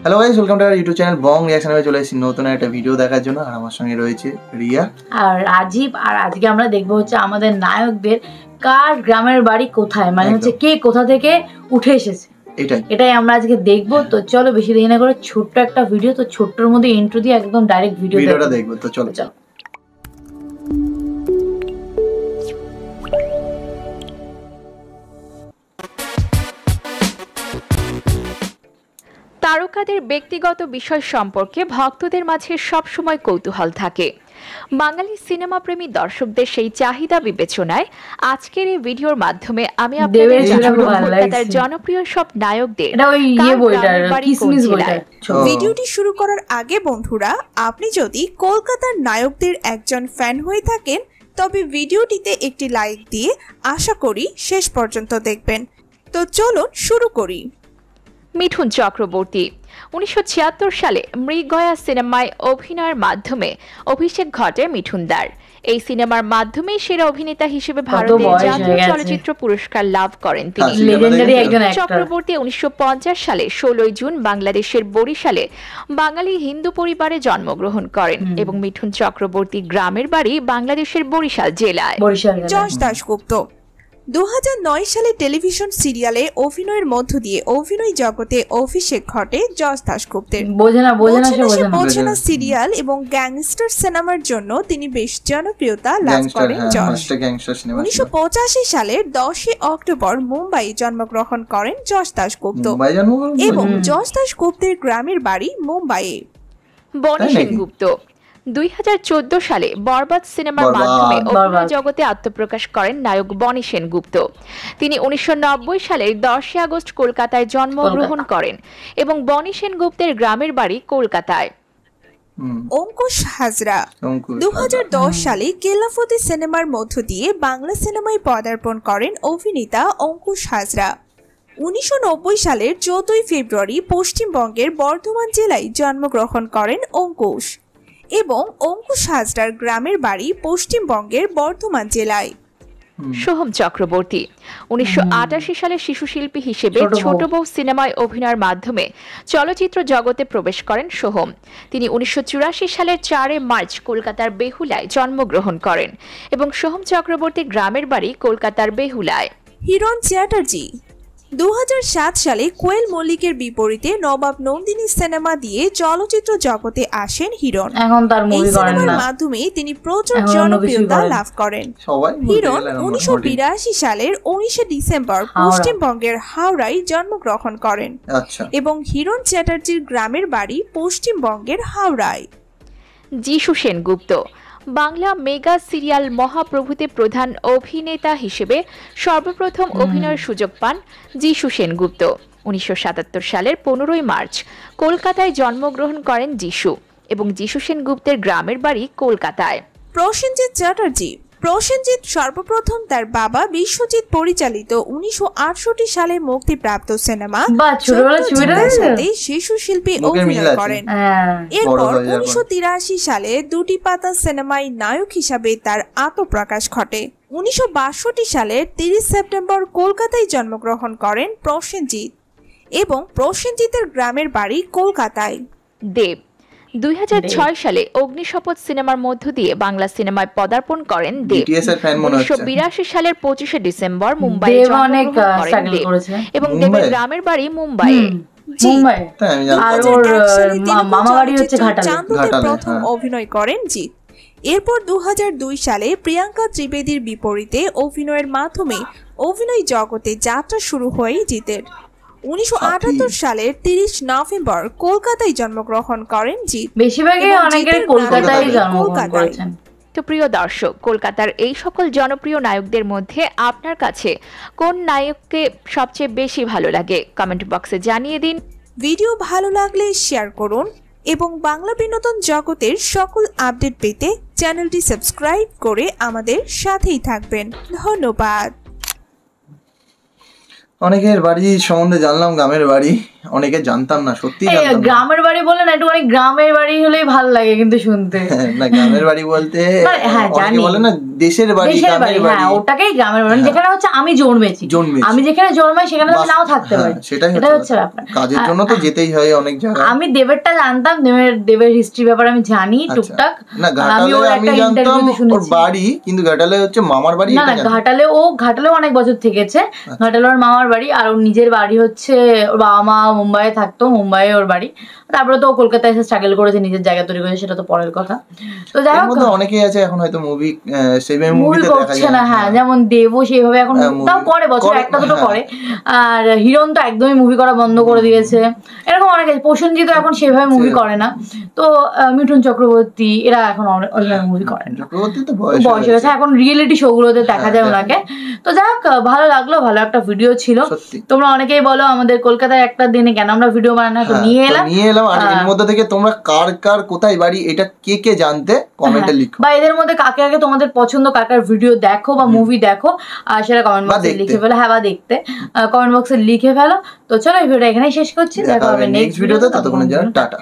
Hello guys, welcome to our YouTube channel Bong রিঅ্যাকশনে চলে এসেছি নতুন একটা ভিডিও দেখার জন্য। আর আমার সঙ্গে রয়েছে রিয়া আর রাজীব। আর আজকে আমরা দেখবো হচ্ছে আমাদের নায়কদের কার গ্রামের বাড়ি কোথায়, মানে হচ্ছে কে কোথা থেকে উঠে এসেছে, এটাই আমরা আজকে দেখবো। তো চলো বেশি দেরি না করে ছোট্ট একটা ভিডিও, তো ছোট্টর মধ্যে ইন্ট্রো দিয়ে একদম ডাইরেক্ট ভিডিওটা দেখবো। তো চলো চলো। তারকাদের ব্যক্তিগত বিষয় সম্পর্কে ভক্তদের মাঝে সবসময় কৌতূহল থাকে। বাঙালি সিনেমা প্রেমী দর্শকদের সেই চাহিদা বিবেচনায় আজকের এই ভিডিওর মাধ্যমে আমি আপনাদের জানাবো কলকাতার জনপ্রিয় সব নায়কদের ভিডিওটি শুরু করার আগে বন্ধুরা, আপনি যদি কলকাতার নায়কদের একজন ফ্যান হয়ে থাকেন তবে ভিডিওটিতে একটি লাইক দিয়ে আশা করি শেষ পর্যন্ত দেখবেন। তো চলুন শুরু করি। মিঠুন চক্রবর্তী 1976 সালে মৃগয়া সিনেমায় অভিনয়ের মাধ্যমে অভিষেক ঘটে মিঠুনদার। এই সিনেমার মাধ্যমে সেরা অভিনেতা হিসেবে ভারতের জাতীয় চলচ্চিত্র পুরস্কার লাভ করেন তিনি। চক্রবর্তী 1950 সালে 16 জুন বাংলাদেশের বরিশালে বাঙালি হিন্দু পরিবারে জন্মগ্রহণ করেন এবং মিঠুন চক্রবর্তী গ্রামের বাড়ি বাংলাদেশের বরিশাল জেলায়। যশ দাশগুপ্ত 2009 সালে টেলিভিশন সিরিয়ালে অভিনয়ের মধ্য দিয়ে অভিনয় জগতে অভিষেক ঘটে যশ দাশগুপ্তের। বোঝেনা সিরিয়াল এবং গ্যাংস্টার সিনেমার জন্য তিনি বেশ জনপ্রিয়তা লাভ করেন যশ। 1985 সালের 10 অক্টোবর মুম্বাইয়ে জন্মগ্রহণ করেন যশ দাশগুপ্ত এবং যশ দাশগুপ্তের গ্রামের বাড়ি মুম্বাইয়ে। বনি সেনগুপ্ত 2014 সালে বরবাদ সিনেমার মাধ্যমে অভিনয় জগতে আত্মপ্রকাশ করেন নায়ক বনি সেনগুপ্ত। তিনি 1990 সালের 10 আগস্ট কলকাতায় জন্মগ্রহণ করেন এবং বনি সেনগুপ্তের গ্রামের বাড়ি কলকাতায়। অঙ্কুশ হাজরা 2010 সালে কেল্লাফতে সিনেমার মধ্য দিয়ে বাংলা সিনেমায় পদার্পণ করেন অভিনেতা অঙ্কুশ হাজরা। 1990 সালের 14 ফেব্রুয়ারি পশ্চিমবঙ্গের বর্ধমান জেলায় জন্মগ্রহণ করেন অঙ্কুশ এবং অঙ্কুশ হাজরার গ্রামের বাড়ি পশ্চিমবঙ্গের বর্ধমান জেলায়। সোহম চক্রবর্তী 1988 সালে শিশু শিল্পী হিসেবে ছোট বউ সিনেমায় অভিনয়ের মাধ্যমে চলচ্চিত্র জগতে প্রবেশ করেন সোহম। তিনি 1984 সালের 4 মার্চ কলকাতার বেহুলায় জন্মগ্রহণ করেন এবং সোহম চক্রবর্তী গ্রামের বাড়ি কলকাতার বেহুলায়। হিরণ চ্যাটার্জি 2007 সালে কোয়েল মল্লিকের বিপরীতে নবাব নন্দিনী সিনেমা দিয়ে চলচ্চিত্র জগতে আসেন হিরণ। এই সিনেমার মাধ্যমে তিনি প্রচুর জনপ্রিয়তা লাভ করেন। হিরণ 1982 সালের 19 ডিসেম্বর পশ্চিমবঙ্গের হাওড়ায় জন্মগ্রহণ করেন এবং হিরণ চ্যাটার্জির গ্রামের বাড়ি পশ্চিমবঙ্গের হাওড়ায়। যিশু সেনগুপ্ত বাংলা মেগা সিরিয়াল মহাপ্রভুতে প্রধান অভিনেতা হিসেবে সর্বপ্রথম অভিনয়ের সুযোগ পান যিশু সেনগুপ্ত। 1977 সালের 15 মার্চ কলকাতায় জন্মগ্রহণ করেন যিশু এবং যিশু সেনগুপ্তের গ্রামের বাড়ি কলকাতায়। প্রসেনজিৎ চ্যাটার্জি প্রসেনজিৎ সর্বপ্রথম তার বাবা বিশ্বজিৎ পরিচালিত 1968 সালে মুক্তিপ্রাপ্ত সিনেমা সাথে শিশু শিল্পী অভিনয় করেন। এরপর 1983 সালে দুটি পাতা সিনেমায় নায়ক হিসাবে তার আত্মপ্রকাশ ঘটে। 1962 সালের 30 সেপ্টেম্বর কলকাতায় জন্মগ্রহণ করেন প্রসেনজিৎ এবং প্রসেনজিতের গ্রামের বাড়ি কলকাতায়। দেব 2006 সালে অগ্নিশপথ সিনেমার মধ্য দিয়ে বাংলা সিনেমায় পদার্পণ করেন দেব। 1982 সালের 25 ডিসেম্বর মুম্বাইয়ে জন্মগ্রহণ করেন দেব এবং দেবের গ্রামের বাড়ি মুম্বাইয়ে। প্রথম অভিনয় করেন জিৎ। এরপর 2002 সালে প্রিয়াঙ্কা ত্রিবেদীর বিপরীতে অভিনয়ের মাধ্যমে অভিনয় জগতে যাত্রা শুরু হয় জিতের। 1978 সালের 30 নভেম্বর কলকাতায় জন্মগ্রহণ করেন জিৎ। বেশিরভাগই অনেকের কলকাতায় জন্মগ্রহণ করেছেন। তো প্রিয় দর্শক, কলকাতার এই সকল জনপ্রিয় নায়কদের মধ্যে আপনার কাছে কোন নায়ককে সবচেয়ে বেশি ভালো লাগে কমেন্ট বক্সে জানিয়ে দিন। ভিডিও ভালো লাগলে শেয়ার করুন এবং বাংলা বিনোদন জগতের সকল আপডেট পেতে চ্যানেলটি সাবস্ক্রাইব করে আমাদের সাথেই থাকবেন। ধন্যবাদ। অনেকের বাড়ি সম্বন্ধে জানলাম, গ্রামের বাড়ি অনেকে জানতাম না, সত্যি গ্রামের বাড়ি বলে না, একটু অনেক গ্রামের বাড়ি হলেই ভালো লাগে কিন্তু শুনতে। না, গ্রামের বাড়ি বলতে অনেকে বলে না দেশের বাড়ি, গ্রামের বাড়ি, হ্যাঁ ওটাকেই গ্রামের বাড়ি, যেখানে হচ্ছে আমি জন্মেছি, আমি যেখানে জন্মাই সেখানে আমি নাও থাকতে পারি, সেটাই হচ্ছে ব্যাপার। কাজের জন্য তো যেতেই হয় অনেক জায়গায়। আমি দেবেরটা জানতাম, দেবের হিস্ট্রি ব্যাপারে আমি জানি টুকটাক। না ঘাটালে আমি জানতাম ওর বাড়ি, কিন্তু ঘাটালে হচ্ছে মামার বাড়ি। না ঘাটালে অনেক বছর থেকেছে, ঘাটালে ওর মামার বাড়ি, আর ওর নিজের বাড়ি হচ্ছে ওর বাবা মা মুম্বাইয়ে থাকতো, মুম্বাইয়ে ওর বাড়ি, তারপরে তো কলকাতায় এসে স্ট্রাগল করেছে, নিজের জায়গা তৈরি করেছে, সেটা তো পরের কথা। তো যাই হোক অনেকেই আছে এখন হয়তো মুভি করছে না, হ্যাঁ যেমন দেবও সেইভাবে এখন তাও করে, বছর একটা দুটো করে, আর হিরণ তো একদমই মুভি করা বন্ধ করে দিয়েছে, এরকম অনেক আছে। প্রসেনজিৎ তো এখন সেভাবে মুভি করে না, তো মিঠুন চক্রবর্তী এরা এখন ওইভাবে মুভি করে না, বয়স হয়েছে, এখন রিয়েলিটি শো গুলোতে দেখা যায় ওনাকে। তো যাই হোক ভালো লাগলো, ভালো একটা ভিডিও ছিল। তোমরা অনেকেই বলো আমাদের কলকাতায় একটা দিনে কেন আমরা ভিডিও বানাই না, তো নিয়ে এলাম। আর এর মধ্যে থেকে তোমরা কার কোথায় বাড়ি এটা কে জানতে কমেন্টে লিখো, বা এদের মধ্যে কাকে তোমাদের পছন্দ, কার ভিডিও দেখো বা মুভি দেখো, সেটা কমেন্ট বক্সে লিখে ফেলো, হ্যাঁ বা দেখতে কমেন্ট বক্সে লিখে ফেলো। তো চলো এই ভিডিওটা এখানেই শেষ করছি, দেখা হবে নেক্সট ভিডিওতে, ততক্ষণের জন্য টাটা।